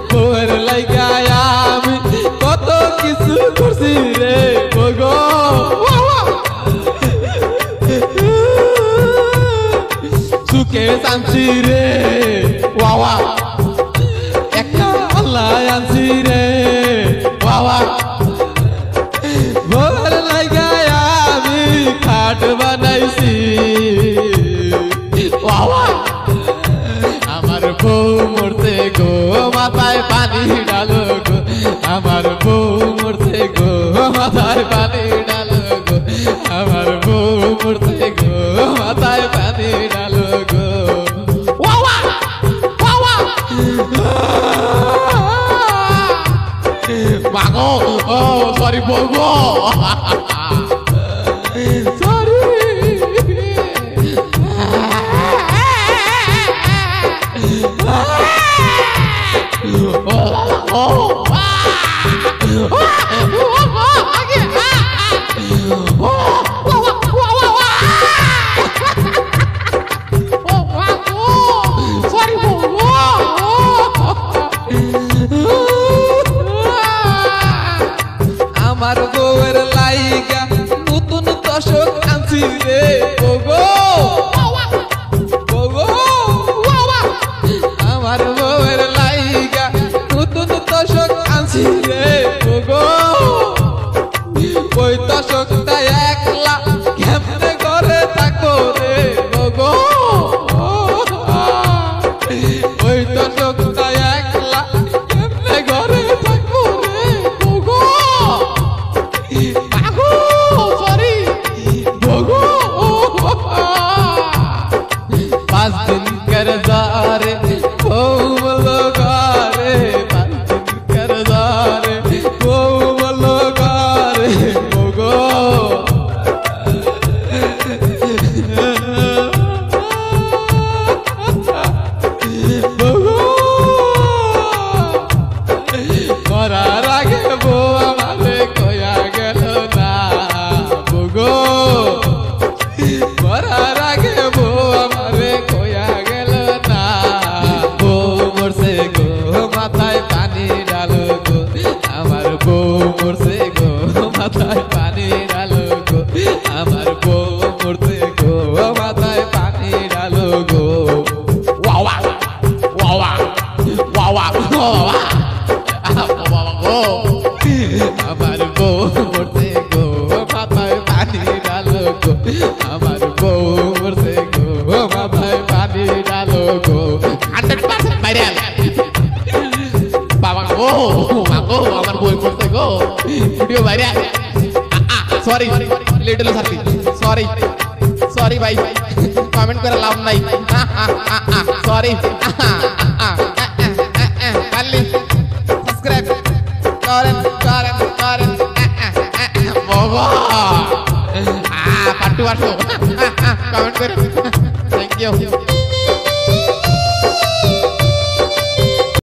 বউয়ের লাইগা আমি কত কিছু করছি রে গো সুখে আনছি রে বাবা একটা আল্লাহ আনছি রে বাবা বউয়ের লাইগা আমি খাট বানাইছি বাবা আমার বউ মরতে গো মাথায় পানি ডালো গো আমার বউ মরতে গো মাথায় পানি ডালো গো আমার বউ মরতে গো মাথায় পানি ডালো গো মাগো ও সরি বলবো সরি আমার বউয়ের লাইগা নতুন দশক আনছি রে ওগো ওগো আমার বউয়ের লাইগা নতুন দশক আনছি রে ওগো ওই দশকটা একলা কেমনে ঘরে থাকো রে ওগো ওই দশকটা একলা কেমনে ঘরে থাকো রে ওগো पाँच दिन कर जारे बोलो गारे पाँच दिन कर जारे बोलो गारे बोगो बोगो मरार आगे बो हमारे कोया गलो ना बोगो मरार आगे बो हमारे कोया गलो ना बो मोरसे गो माथाय पानी डालो गो हमार बो मोरसे गो माथाय पानी डालो गो हमार बो मोरसे गो माथाय पानी डालो गो वावा वावा वावा वावा আমার বউ মরতে গো মাথায় পানি ডালো গো আমার বউ মরতে গো মাথায় পানি ডালো গো 100% ভাইরাল বাবা গো মাগো আমার বউ মরতে গো ভিডিও ভাইরাল সরি লিটল সাথী সরি সরি ভাই কমেন্ট করে লাভ নাই সরি কালি সাবস্ক্রাইব করেন করেন করেন বাবা পাট্টু পাট্টু কমেন্ট করে থ্যাংক ইউ